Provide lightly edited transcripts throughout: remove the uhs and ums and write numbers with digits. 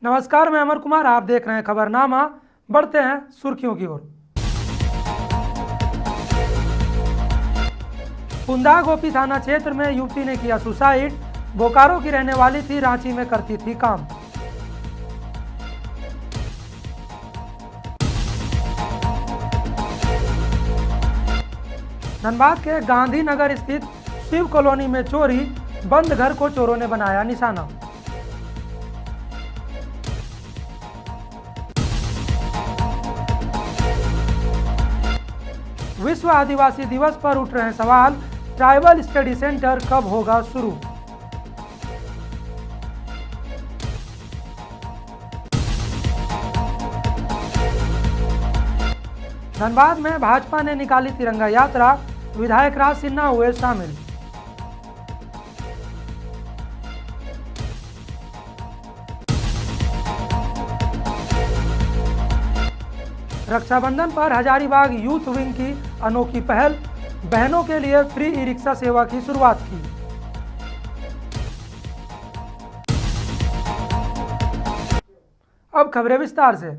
नमस्कार, मैं अमर कुमार। आप देख रहे हैं खबरनामा। बढ़ते हैं सुर्खियों की ओर। पुंदा गोपी थाना क्षेत्र में युवती ने किया सुसाइड। बोकारो की रहने वाली थी, रांची में करती थी काम। धनबाद के गांधीनगर स्थित शिव कॉलोनी में चोरी। बंद घर को चोरों ने बनाया निशाना। विश्व आदिवासी दिवस पर उठ रहे सवाल। ट्राइबल स्टडी सेंटर कब होगा शुरू? धनबाद में भाजपा ने निकाली तिरंगा यात्रा। विधायक राज सिन्हा हुए शामिल। रक्षाबंधन पर हजारीबाग यूथ विंग की अनोखी पहल। बहनों के लिए फ्री ई रिक्शा सेवा की शुरुआत की। अब खबरें विस्तार से।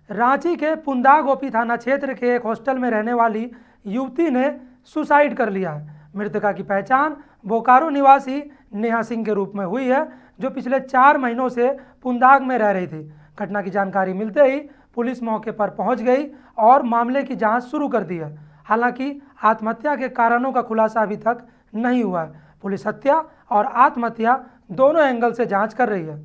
रांची के पुंदा गोपी थाना क्षेत्र के एक हॉस्टल में रहने वाली युवती ने सुसाइड कर लिया है। मृतका की पहचान बोकारो निवासी नेहा सिंह के रूप में हुई है, जो पिछले 4 महीनों से पुंदाग में रह रही थी। घटना की जानकारी मिलते ही पुलिस मौके पर पहुंच गई और मामले की जांच शुरू कर दी है। हालांकि आत्महत्या के कारणों का खुलासा अभी तक नहीं हुआ है। पुलिस हत्या और आत्महत्या दोनों एंगल से जांच कर रही है।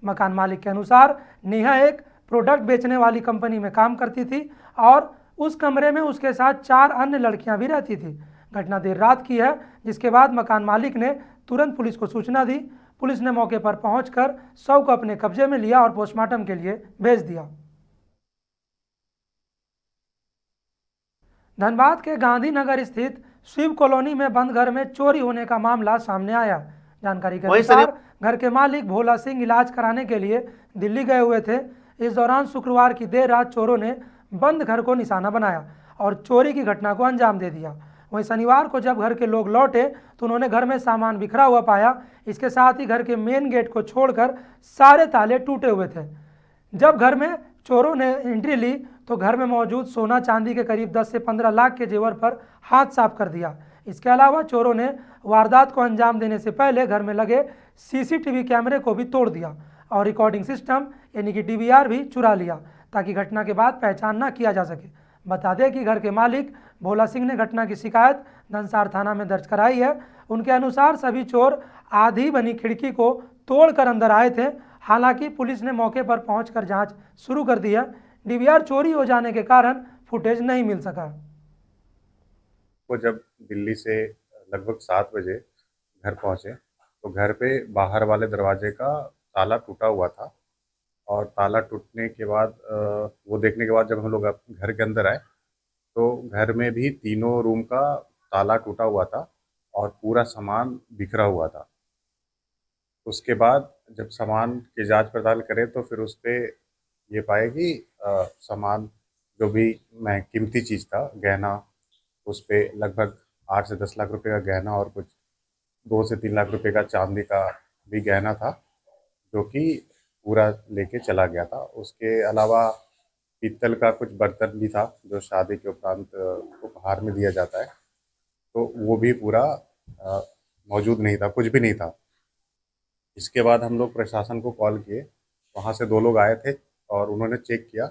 मकान मालिक के अनुसार नेहा एक प्रोडक्ट बेचने वाली कंपनी में काम करती थी और उस कमरे में उसके साथ 4 अन्य लड़कियां भी रहती थी। घटना देर रात की है, जिसके बाद मकान मालिक ने तुरंत पुलिस को सूचना दी। पुलिस ने मौके पर पहुंचकर शव को अपने कब्जे में लिया और पोस्टमार्टम के लिए भेज दिया। धनबाद के गांधीनगर स्थित शिव कॉलोनी में बंद घर में चोरी होने का मामला सामने आया। जानकारी के अनुसार घर के मालिक भोला सिंह इलाज कराने के लिए दिल्ली गए हुए थे। इस दौरान शुक्रवार की देर रात चोरों ने बंद घर को निशाना बनाया और चोरी की घटना को अंजाम दे दिया। वहीं शनिवार को जब घर के लोग लौटे तो उन्होंने घर में सामान बिखरा हुआ पाया। इसके साथ ही घर के मेन गेट को छोड़कर सारे ताले टूटे हुए थे। जब घर में चोरों ने एंट्री ली तो घर में मौजूद सोना चांदी के करीब 10 से 15 लाख के जेवर पर हाथ साफ कर दिया। इसके अलावा चोरों ने वारदात को अंजाम देने से पहले घर में लगे सीसीटीवी कैमरे को भी तोड़ दिया और रिकॉर्डिंग सिस्टम यानी कि डीवीआर भी चुरा लिया, ताकि घटना के बाद पहचान न किया जा सके। बता दें कि घर के मालिक भोला सिंह ने घटना की शिकायत धनसार थाना में दर्ज कराई है। उनके अनुसार सभी चोर आधी बनी खिड़की को तोड़कर अंदर आए थे। हालांकि पुलिस ने मौके पर पहुंचकर जांच शुरू कर दी है। डीवीआर चोरी हो जाने के कारण फुटेज नहीं मिल सका। वो जब दिल्ली से लगभग 7 बजे घर पहुंचे तो घर पे बाहर वाले दरवाजे का ताला टूटा हुआ था और ताला टूटने के बाद वो देखने के बाद जब हम लोग घर के अंदर आए तो घर में भी तीनों रूम का ताला टूटा हुआ था और पूरा सामान बिखरा हुआ था। उसके बाद जब सामान की जांच पड़ताल करें तो फिर उस पे ये पाए कि सामान जो भी कीमती चीज़ था, गहना, उस पे लगभग 8 से 10 लाख रुपए का गहना और कुछ 2 से 3 लाख रुपए का चांदी का भी गहना था, जो कि पूरा लेके चला गया था। उसके अलावा पीतल का कुछ बर्तन भी था जो शादी के उपरांत उपहार में दिया जाता है, तो वो भी पूरा मौजूद नहीं था, कुछ भी नहीं था। इसके बाद हम लोग प्रशासन को कॉल किए, वहाँ से 2 लोग आए थे और उन्होंने चेक किया।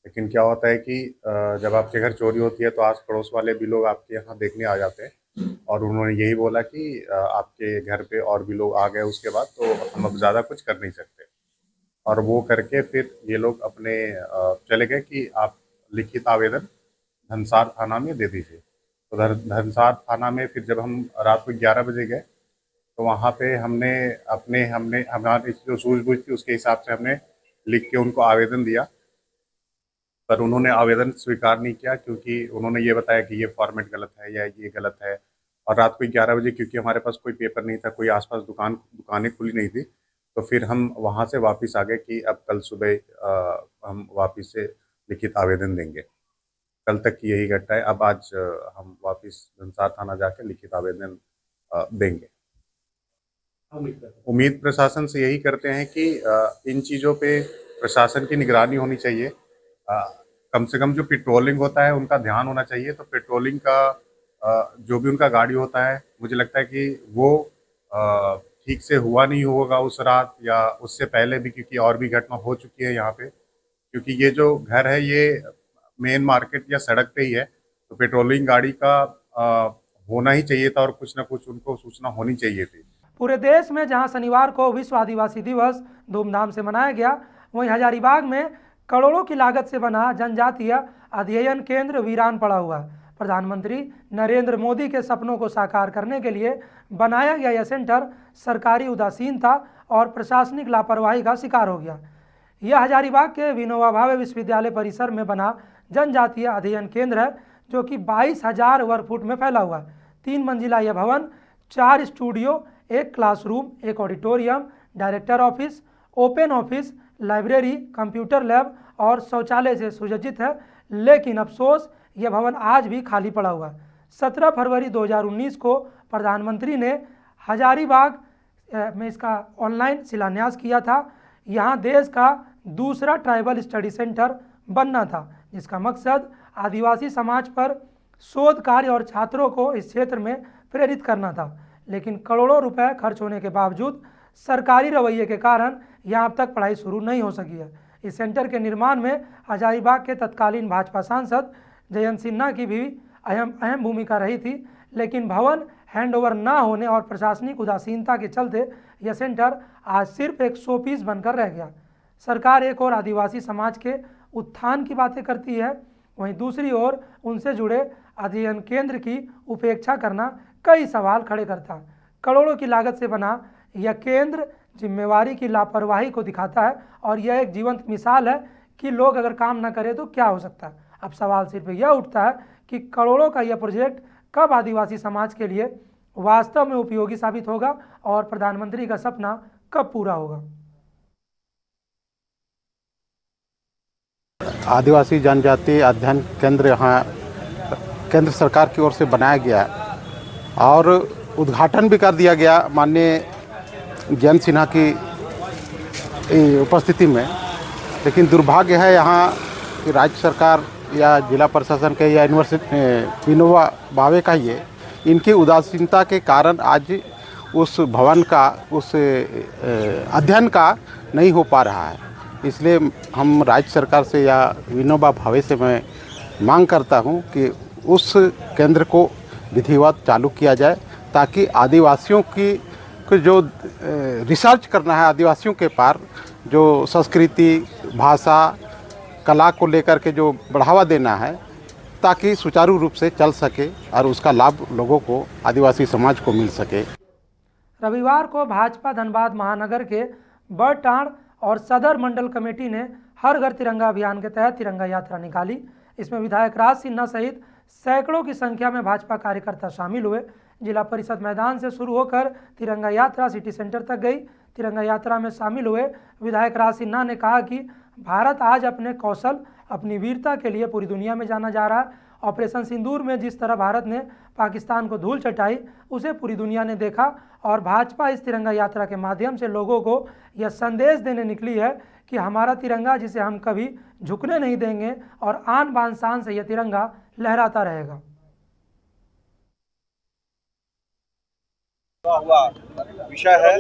लेकिन क्या होता है कि जब आपके घर चोरी होती है तो आस पड़ोस वाले भी लोग आपके यहाँ देखने आ जाते हैं और उन्होंने यही बोला कि आपके घर पे और भी लोग आ गए उसके बाद, तो हम अब ज़्यादा कुछ कर नहीं सकते। और वो करके फिर ये लोग अपने चले गए कि आप लिखित आवेदन धनसार थाना में दे दीजिए। तो धनसार थाना में फिर जब हम रात को 11 बजे गए तो वहाँ पे हमने हमारी जो सूझबूझ थी उसके हिसाब से हमने लिख के उनको आवेदन दिया, पर उन्होंने आवेदन स्वीकार नहीं किया क्योंकि उन्होंने ये बताया कि ये फॉर्मेट गलत है या ये गलत है। और रात को 11 बजे क्योंकि हमारे पास कोई पेपर नहीं था, कोई आसपास दुकानें खुली नहीं थी, तो फिर हम वहाँ से वापस आ गए कि अब कल सुबह हम वापस से लिखित आवेदन देंगे। कल तक की यही घटना है। अब आज हम वापस धनसार थाना जाके लिखित आवेदन देंगे। उम्मीद प्रशासन से यही करते हैं कि इन चीज़ों पे प्रशासन की निगरानी होनी चाहिए। कम से कम जो पेट्रोलिंग होता है उनका ध्यान होना चाहिए। तो पेट्रोलिंग का जो भी उनका गाड़ी होता है, मुझे लगता है कि वो ठीक से हुआ नहीं होगा उस रात या उससे पहले भी, क्योंकि और भी घटना हो चुकी है यहाँ पे। क्योंकि ये जो घर है ये मेन मार्केट या सड़क पे ही है, तो पेट्रोलिंग गाड़ी का होना ही चाहिए था और कुछ ना कुछ उनको सूचना होनी चाहिए थी। पूरे देश में जहां शनिवार को विश्व आदिवासी दिवस धूमधाम से मनाया गया, वहीं हजारीबाग में करोड़ों की लागत से बना जनजातीय अध्ययन केंद्र वीरान पड़ा हुआ है। प्रधानमंत्री नरेंद्र मोदी के सपनों को साकार करने के लिए बनाया गया यह सेंटर सरकारी उदासीनता और प्रशासनिक लापरवाही का शिकार हो गया। यह हजारीबाग के विनोबा भावे विश्वविद्यालय परिसर में बना जनजातीय अध्ययन केंद्र है, जो कि 22,000 वर्ग फुट में फैला हुआ है। 3 मंजिला यह भवन 4 studio, 1 classroom, 1 auditorium, director office, open office, library, computer lab और शौचालय से सुसज्जित है। लेकिन अफसोस, यह भवन आज भी खाली पड़ा हुआ है। 17 फरवरी 2019 को प्रधानमंत्री ने हजारीबाग में इसका ऑनलाइन शिलान्यास किया था। यहाँ देश का दूसरा ट्राइबल स्टडी सेंटर बनना था, जिसका मकसद आदिवासी समाज पर शोध कार्य और छात्रों को इस क्षेत्र में प्रेरित करना था। लेकिन करोड़ों रुपए खर्च होने के बावजूद सरकारी रवैये के कारण यहाँ अब तक पढ़ाई शुरू नहीं हो सकी है। इस सेंटर के निर्माण में हजारीबाग के तत्कालीन भाजपा सांसद जयंत सिन्हा की भी अहम भूमिका रही थी। लेकिन भवन हैंडओवर ना होने और प्रशासनिक उदासीनता के चलते यह सेंटर आज सिर्फ एक शोपीस बनकर रह गया। सरकार एक और आदिवासी समाज के उत्थान की बातें करती है, वहीं दूसरी ओर उनसे जुड़े अध्ययन केंद्र की उपेक्षा करना कई सवाल खड़े करता है। करोड़ों की लागत से बना यह केंद्र जिम्मेवारी की लापरवाही को दिखाता है और यह एक जीवंत मिसाल है कि लोग अगर काम न करें तो क्या हो सकता है। अब सवाल सिर्फ यह उठता है कि करोड़ों का यह प्रोजेक्ट कब आदिवासी समाज के लिए वास्तव में उपयोगी साबित होगा और प्रधानमंत्री का सपना कब पूरा होगा। आदिवासी जनजाति अध्ययन केंद्र यहाँ केंद्र सरकार की ओर से बनाया गया और उद्घाटन भी कर दिया गया माननीय जयंत सिन्हा की उपस्थिति में। लेकिन दुर्भाग्य है यहाँ कि राज्य सरकार या जिला प्रशासन के या यूनिवर्सिटी विनोबा भावे का ये इनकी उदासीनता के कारण आज उस भवन का उस अध्ययन का नहीं हो पा रहा है। इसलिए हम राज्य सरकार से या विनोबा भावे से मैं मांग करता हूं कि उस केंद्र को विधिवत चालू किया जाए, ताकि आदिवासियों की जो रिसर्च करना है, आदिवासियों के पार जो संस्कृति, भाषा, कला को लेकर के जो बढ़ावा देना है, ताकि सुचारू रूप से चल सके और उसका लाभ लोगों को, आदिवासी समाज को मिल सके। रविवार को भाजपा धनबाद महानगर के बड़टांड़ और सदर मंडल कमेटी ने हर घर तिरंगा अभियान के तहत तिरंगा यात्रा निकाली। इसमें विधायक राज सिन्हा सहित सैकड़ों की संख्या में भाजपा कार्यकर्ता शामिल हुए। जिला परिषद मैदान से शुरू होकर तिरंगा यात्रा सिटी सेंटर तक गई। तिरंगा यात्रा में शामिल हुए विधायक राज सिन्हा ने कहा कि भारत आज अपने कौशल, अपनी वीरता के लिए पूरी दुनिया में जाना जा रहा है। ऑपरेशन सिंदूर में जिस तरह भारत ने पाकिस्तान को धूल चटाई, उसे पूरी दुनिया ने देखा और भाजपा इस तिरंगा यात्रा के माध्यम से लोगों को यह संदेश देने निकली है कि हमारा तिरंगा, जिसे हम कभी झुकने नहीं देंगे और आन बान शान से यह तिरंगा लहराता रहेगा। हुआ विषय है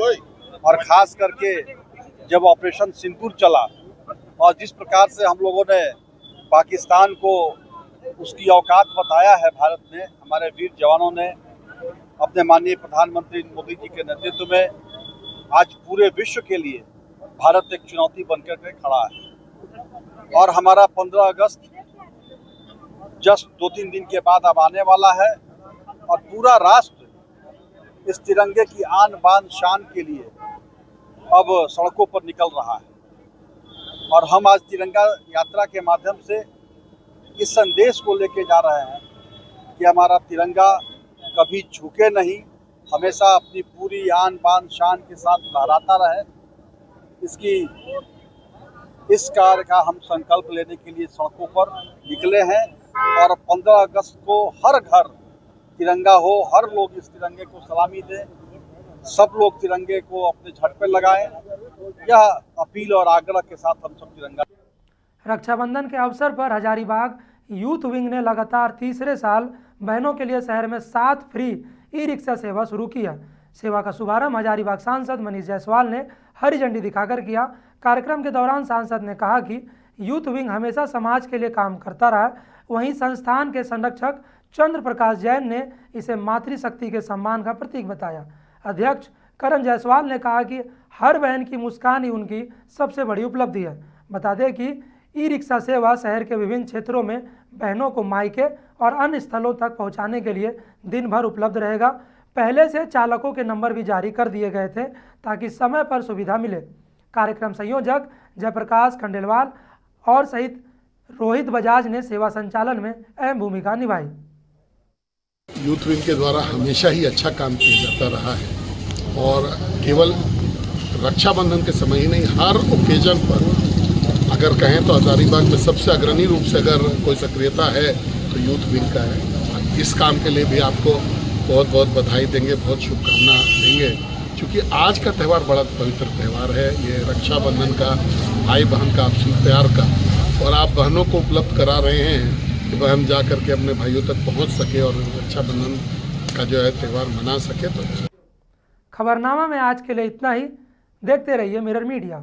और खास करके जब ऑपरेशन सिंदूर चला और जिस प्रकार से हम लोगों ने पाकिस्तान को उसकी औकात बताया है, भारत ने, हमारे वीर जवानों ने अपने माननीय प्रधानमंत्री मोदी जी के नेतृत्व में आज पूरे विश्व के लिए भारत एक चुनौती बनकर के खड़ा है। और हमारा 15 अगस्त जस्ट 2-3 दिन के बाद अब आने वाला है और पूरा राष्ट्र इस तिरंगे की आन बान शान के लिए अब सड़कों पर निकल रहा है। और हम आज तिरंगा यात्रा के माध्यम से इस संदेश को लेके जा रहे हैं कि हमारा तिरंगा कभी झुके नहीं, हमेशा अपनी पूरी आन बान शान के साथ लहराता रहे। इस कार्य का हम संकल्प लेने के लिए सड़कों पर निकले हैं और 15 अगस्त को हर घर तिरंगा हो, हर लोग इस तिरंगे को सलामी दें सब लोग तिरंगे को अपने झट पे लगाएं। यह अपील और आग्रह के साथ हम सब तिरंगा। रक्षाबंधन के अवसर पर हजारीबाग यूथ विंग ने लगातार तीसरे साल बहनों के लिए शहर में 7 फ्री ई रिक्शा सेवा शुरू की है। सेवा का शुभारंभ हजारीबाग सांसद मनीष जायसवाल ने हरी झंडी दिखाकर किया। कार्यक्रम के दौरान सांसद ने कहा कि यूथ विंग हमेशा समाज के लिए काम करता रहा। वहीं संस्थान के संरक्षक चंद्र प्रकाश जैन ने इसे मातृशक्ति के सम्मान का प्रतीक बताया। अध्यक्ष करण जायसवाल ने कहा कि हर बहन की मुस्कान ही उनकी सबसे बड़ी उपलब्धि है। बता दें कि ई रिक्शा सेवा शहर के विभिन्न क्षेत्रों में बहनों को मायके और अन्य स्थलों तक पहुंचाने के लिए दिन भर उपलब्ध रहेगा। पहले से चालकों के नंबर भी जारी कर दिए गए थे ताकि समय पर सुविधा मिले। कार्यक्रम संयोजक जयप्रकाश खंडेलवाल और सहित रोहित बजाज ने सेवा संचालन में अहम भूमिका निभाई। यूथ विंग के द्वारा हमेशा ही अच्छा काम किया जाता रहा है और केवल रक्षाबंधन के समय ही नहीं, हर ओकेजन पर अगर कहें तो हजारीबाग में सबसे अग्रणी रूप से अगर कोई सक्रियता है तो यूथ विंग का है। इस काम के लिए भी आपको बहुत बहुत बधाई देंगे, बहुत शुभकामना देंगे, क्योंकि आज का त्यौहार बड़ा पवित्र त्यौहार है। ये रक्षाबंधन का, भाई बहन का आपसी प्यार का, और आप बहनों को उपलब्ध करा रहे हैं कि बहन जा करके अपने भाइयों तक पहुंच सके और रक्षाबंधन का जो है त्यौहार मना सके। तो खबरनामा में आज के लिए इतना ही। देखते रहिए मिरर मीडिया।